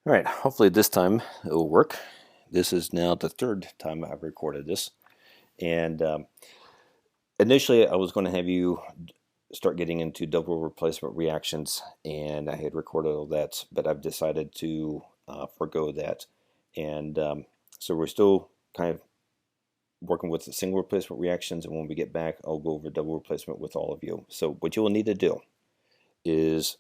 All right, hopefully this time it will work. This is now the third time I've recorded this. And initially, I was going to have you start getting into double replacement reactions, and I had recorded all that, but I've decided to forego that. And so we're still kind of working with the single replacement reactions, and when we get back, I'll go over double replacement with all of you. So what you will need to do is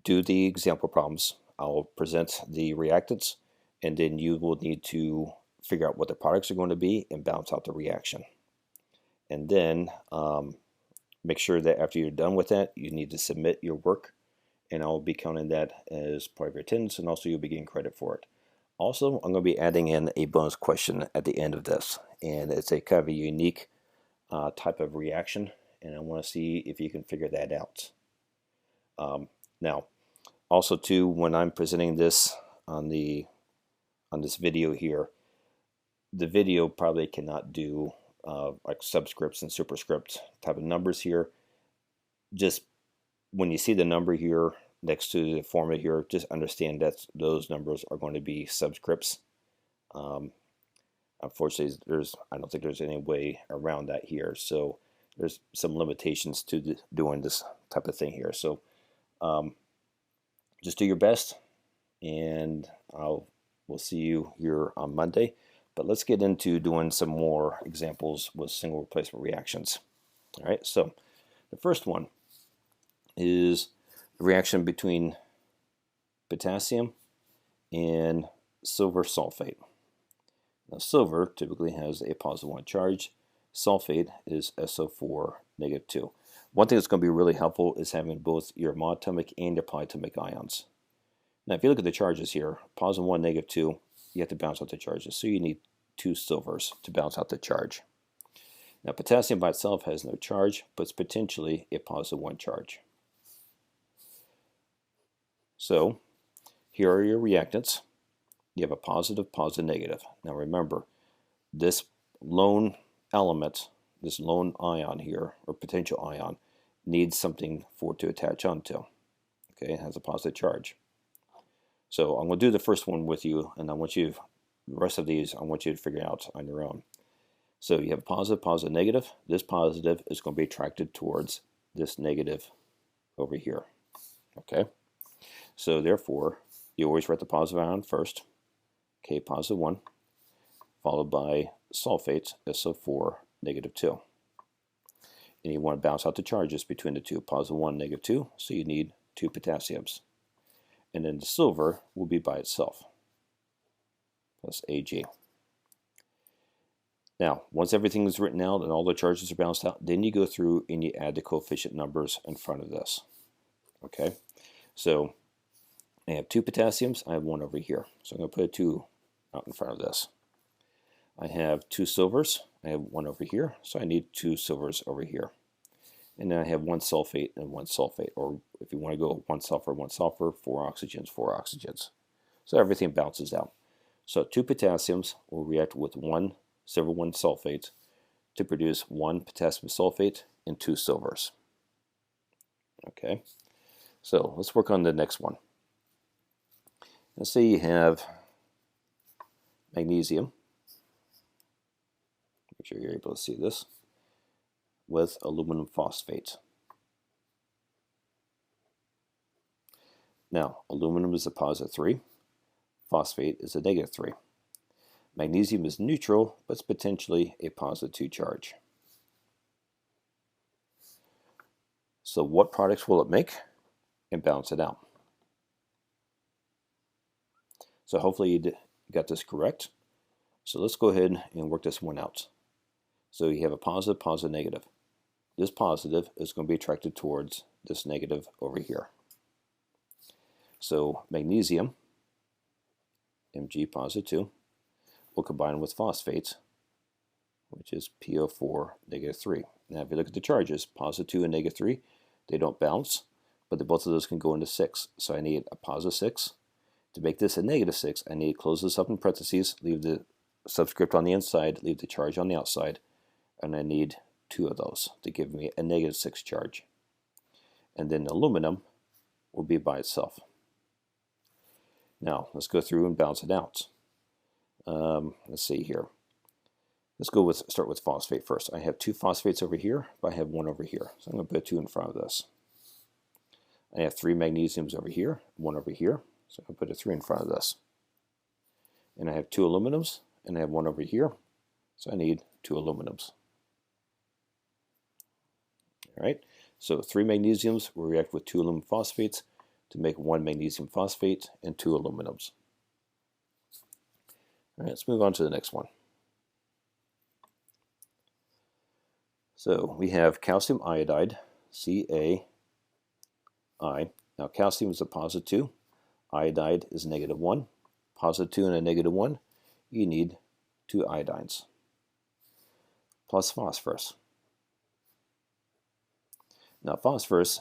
do the example problems. I'll present the reactants, and then you will need to figure out what the products are going to be and balance out the reaction. And then make sure that after you're done with that, you need to submit your work, and I'll be counting that as part of your attendance, and also you'll be getting credit for it. Also, I'm going to be adding in a bonus question at the end of this, and it's a kind of a unique type of reaction, and I want to see if you can figure that out. Now, also too, when I'm presenting this on this video here, the video probably cannot do like subscripts and superscript type of numbers here. Just when you see the number here next to the formula here, just understand that those numbers are going to be subscripts. Unfortunately, I don't think there's any way around that here. So there's some limitations to doing this type of thing here. So just do your best, and we'll see you here on Monday. But let's get into doing some more examples with single replacement reactions. All right, so the first one is the reaction between potassium and silver sulfate. Now, silver typically has a +1 charge. Sulfate is SO4 -2. One thing that's going to be really helpful is having both your monatomic and your polyatomic ions. Now, if you look at the charges here, +1, -2, you have to balance out the charges. So you need 2 silvers to balance out the charge. Now, potassium by itself has no charge, but it's potentially a +1 charge. So here are your reactants. You have a positive, positive, negative. Now remember, this lone element, this lone ion here, or potential ion, needs something for it to attach onto. Okay, it has a positive charge. So I'm going to do the first one with you, and I want you, the rest of these, I want you to figure out on your own. So you have positive, positive, negative. This positive is going to be attracted towards this negative over here. Okay, so therefore, you always write the positive ion first. Okay, +1, followed by sulfate, SO4, -2. And you want to balance out the charges between the two, +1, -2, so you need 2 potassiums. And then the silver will be by itself, plus Ag. Now, once everything is written out and all the charges are balanced out, then you go through and you add the coefficient numbers in front of this. Okay, so I have 2 potassiums, I have 1 over here. So I'm going to put a 2 out in front of this. I have 2 silvers, I have 1 over here, so I need 2 silvers over here. And then I have 1 sulfate and 1 sulfate, or if you want to go 1 sulfur, 4 oxygens, 4 oxygens. So everything balances out. So 2 potassiums will react with 1 silver, 1 sulfate to produce 1 potassium sulfate and 2 silvers. Okay, so let's work on the next one. Let's say you have magnesium, make sure you're able to see this, with aluminum phosphate. Now, aluminum is a +3, phosphate is a -3. Magnesium is neutral, but it's potentially a +2 charge. So what products will it make? And balance it out. So hopefully you got this correct. So let's go ahead and work this one out. So you have a positive, positive, negative. This positive is going to be attracted towards this negative over here. So magnesium, Mg +2, will combine with phosphate, which is PO4 -3. Now if you look at the charges, +2 and -3, they don't balance, but both of those can go into 6. So I need a +6. To make this a -6, I need to close this up in parentheses, leave the subscript on the inside, leave the charge on the outside, and I need 2 of those to give me a -6 charge. And then aluminum will be by itself. Now, let's go through and balance it out. Let's see here. Let's go with start with phosphate first. I have 2 phosphates over here, but I have 1 over here. So I'm going to put 2 in front of this. I have 3 magnesiums over here, 1 over here. So I'm going to put a 3 in front of this. And I have 2 aluminums, and I have 1 over here. So I need 2 aluminums. All right. So 3 magnesiums will react with 2 aluminum phosphates to make 1 magnesium phosphate and 2 aluminums. All right, let's move on to the next one. So we have calcium iodide, CaI. Now calcium is a positive 2, iodide is negative 1. Positive 2 and a negative 1, you need 2 iodines. Plus phosphorus. Now phosphorus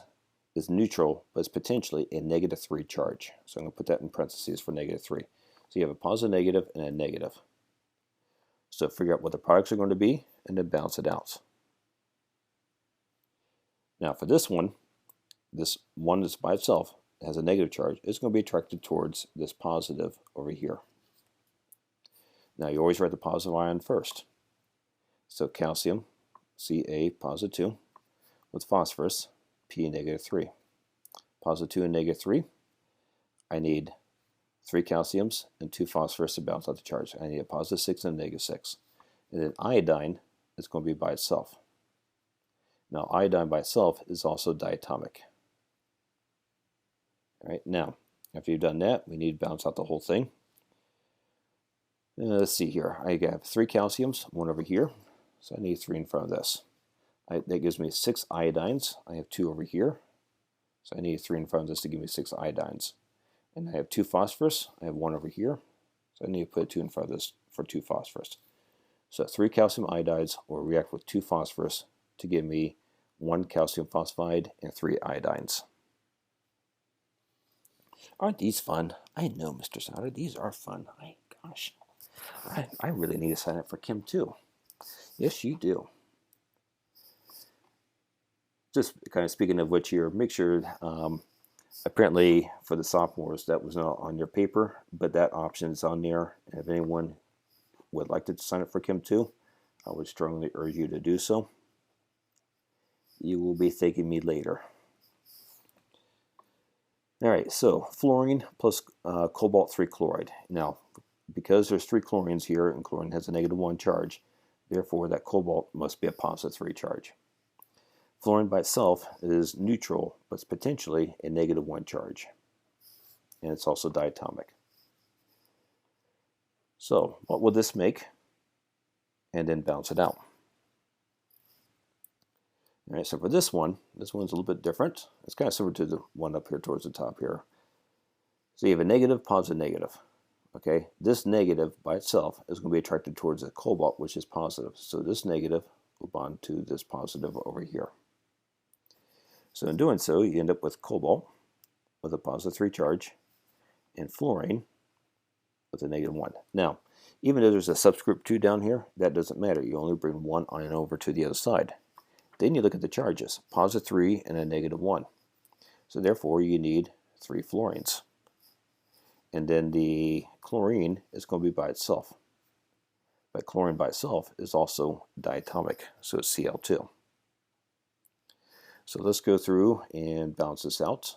is neutral, but it's potentially a negative 3 charge. So I'm going to put that in parentheses for negative 3. So you have a positive negative and a negative. So figure out what the products are going to be and then balance it out. Now for this one that's by itself, has a negative charge, it's going to be attracted towards this positive over here. Now you always write the positive ion first. So calcium, Ca positive 2, with phosphorus, P negative 3. Positive 2 and negative 3, I need 3 calciums and 2 phosphorus to balance out the charge. I need a positive 6 and a negative 6. And then iodine is going to be by itself. Now iodine by itself is also diatomic. All right, now after you've done that, we need to balance out the whole thing. Let's see here. I have 3 calciums, 1 over here, so I need 3 in front of this. That gives me 6 iodines. I have 2 over here, so I need 3 in front of this to give me 6 iodines. And I have 2 phosphorus. I have 1 over here, so I need to put 2 in front of this for 2 phosphorus. So 3 calcium iodides will react with 2 phosphorus to give me 1 calcium phosphide and 3 iodines. Aren't these fun? I know, Mr. Sauter, these are fun. Gosh, I really need to sign up for Chem 2. Yes, you do. Just kind of speaking of which here, make sure, apparently for the sophomores, that was not on your paper, but that option is on there. And if anyone would like to sign up for Chem 2, I would strongly urge you to do so. You will be thanking me later. All right, so fluorine plus cobalt-3 chloride. Now, because there's 3 chlorines here, and chlorine has a negative 1 charge, therefore that cobalt must be a positive 3 charge. Fluorine by itself is neutral, but it's potentially a negative 1 charge. And it's also diatomic. So, what will this make? And then balance it out. All right, so for this one's a little bit different. It's kind of similar to the one up here towards the top here. So you have a negative, positive, negative. Okay, this negative by itself is going to be attracted towards the cobalt, which is positive. So this negative will bond to this positive over here. So in doing so, you end up with cobalt with a positive 3 charge and fluorine with a negative 1. Now, even though there's a subscript 2 down here, that doesn't matter. You only bring 1 ion over to the other side. Then you look at the charges, positive 3 and a negative 1. So therefore, you need 3 fluorines. And then the chlorine is going to be by itself. But chlorine by itself is also diatomic, so it's Cl2. So let's go through and balance this out.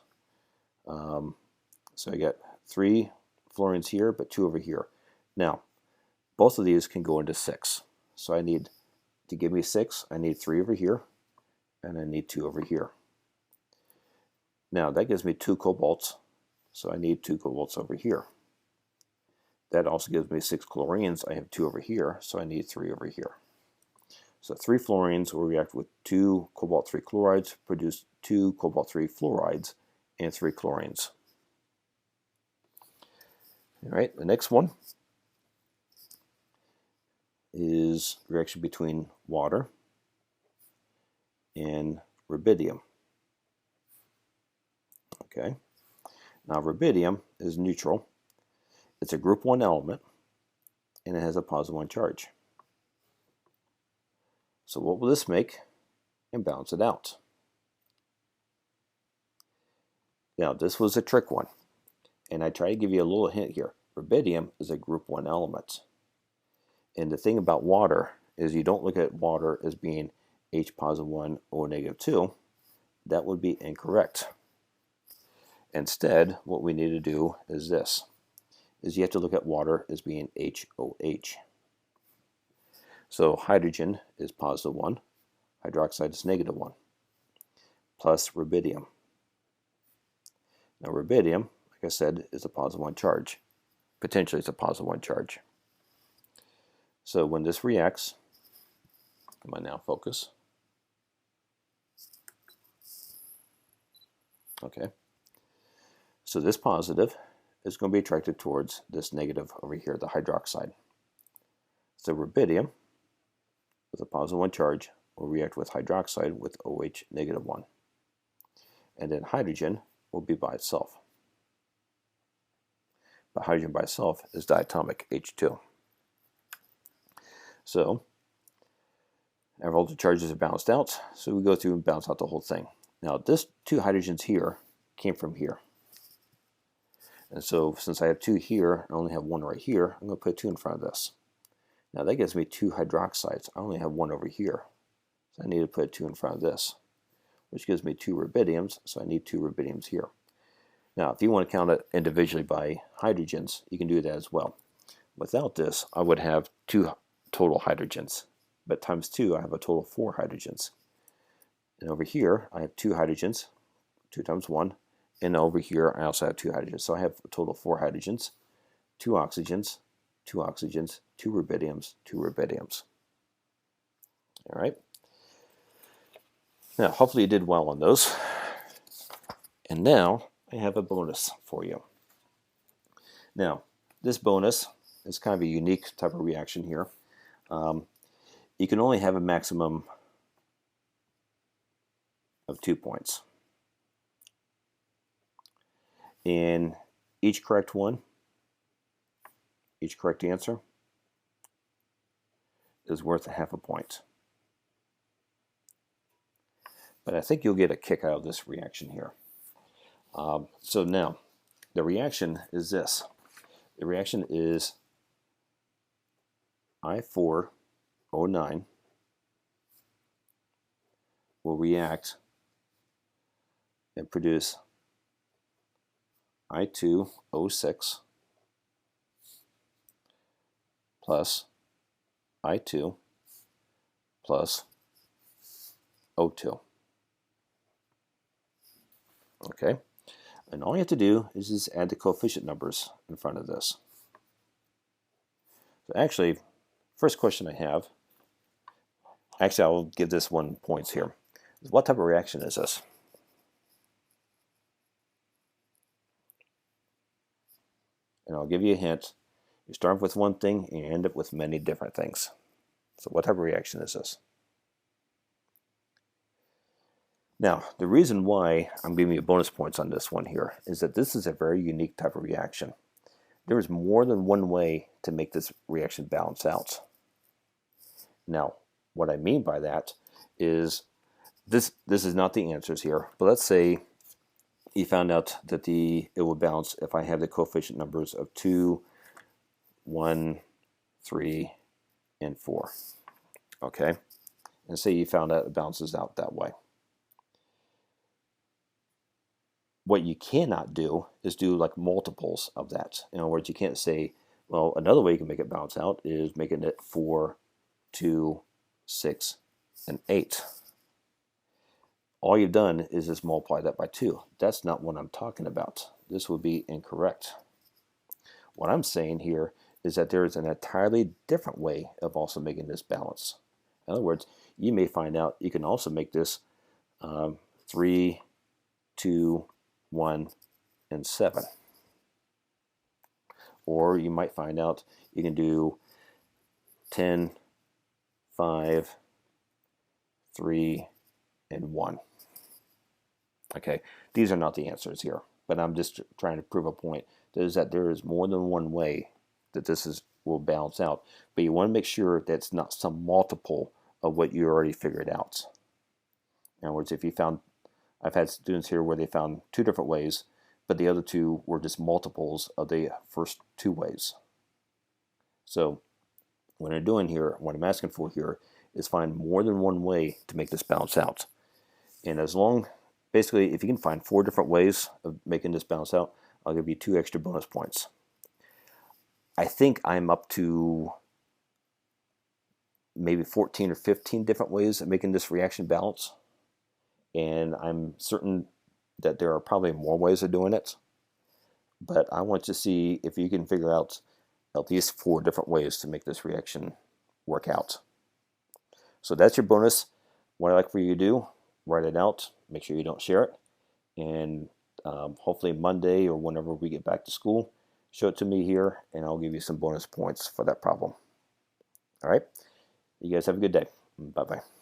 So I got 3 fluorines here, but 2 over here. Now, both of these can go into 6. So I need, to give me 6, I need 3 over here, and I need 2 over here. Now, that gives me 2 cobalts, so I need 2 cobalts over here. That also gives me 6 chlorines. I have 2 over here, so I need 3 over here. So 3 fluorines will react with 2 cobalt-3 chlorides, produce 2 cobalt-3 fluorides, and 3 chlorines. All right, the next one is reaction between water and rubidium. Okay, now rubidium is neutral. It's a group 1 element, and it has a positive 1 charge. So what will this make? And balance it out. Now this was a trick one. And I try to give you a little hint here. Rubidium is a group 1 element. And the thing about water is you don't look at water as being H positive 1, O negative 2. That would be incorrect. Instead, what we need to do is this, is you have to look at water as being HOH. So hydrogen is positive 1, hydroxide is negative 1, plus rubidium. Now rubidium, like I said, is a positive 1 charge. Potentially it's a positive 1 charge. So when this reacts, come on now, focus. Okay. So this positive is going to be attracted towards this negative over here, the hydroxide. So rubidium, with a positive 1 charge, will react with hydroxide with OH negative 1. And then hydrogen will be by itself. But hydrogen by itself is diatomic, H2. So all the charges are balanced out, so we go through and balance out the whole thing. Now this 2 hydrogens here came from here. And so since I have 2 here, I only have 1 right here, I'm going to put 2 in front of this. Now that gives me 2 hydroxides. I only have 1 over here. So I need to put 2 in front of this, which gives me 2 rubidiums, so I need 2 rubidiums here. Now if you want to count it individually by hydrogens, you can do that as well. Without this, I would have 2 total hydrogens, but times 2, I have a total of 4 hydrogens. And over here, I have 2 hydrogens, 2 times 1, and over here, I also have 2 hydrogens. So I have a total of 4 hydrogens, 2 oxygens, 2 oxygens, 2 rubidiums, 2 rubidiums. All right. Now, hopefully you did well on those. And now, I have a bonus for you. Now, this bonus is kind of a unique type of reaction here. You can only have a maximum of 2 points. And each correct one, each correct answer is worth a half a point. But I think you'll get a kick out of this reaction here. So now, the reaction is this. The reaction is I4O9 will react and produce I2O6 plus I2 plus O2. Okay, and all you have to do is just add the coefficient numbers in front of this. So actually, first question I have, actually I'll give this 1 points here. What type of reaction is this? And I'll give you a hint. You start with one thing and you end up with many different things. So what type of reaction is this? Now, the reason why I'm giving you bonus points on this one here is that this is a very unique type of reaction. There is more than one way to make this reaction balance out. Now, what I mean by that is this is not the answers here, but let's say you found out that it will balance if I have the coefficient numbers of 2, 1, 3, and 4. Okay? And say you found out it balances out that way. What you cannot do is do like multiples of that. In other words, you can't say, well, another way you can make it balance out is making it 4, 2, 6, and 8. All you've done is just multiply that by 2. That's not what I'm talking about. This would be incorrect. What I'm saying here is that there is an entirely different way of also making this balance. In other words, you may find out you can also make this 3, 2, 1, and 7. Or you might find out you can do 10, 5, 3, and 1. Okay, these are not the answers here, but I'm just trying to prove a point. That is that there is more than one way that this will balance out, but you want to make sure that it's not some multiple of what you already figured out. In other words, if you found, I've had students here where they found 2 different ways, but the other two were just multiples of the first two waves. So what I'm doing here, what I'm asking for here, is find more than one way to make this balance out. And basically, if you can find 4 different ways of making this balance out, I'll give you 2 extra bonus points. I think I'm up to maybe 14 or 15 different ways of making this reaction balance. And I'm certain that there are probably more ways of doing it. But I want to see if you can figure out at least 4 different ways to make this reaction work out. So that's your bonus. What I'd like for you to do, write it out, make sure you don't share it, and hopefully Monday or whenever we get back to school, show it to me here, and I'll give you some bonus points for that problem. All right? You guys have a good day. Bye-bye.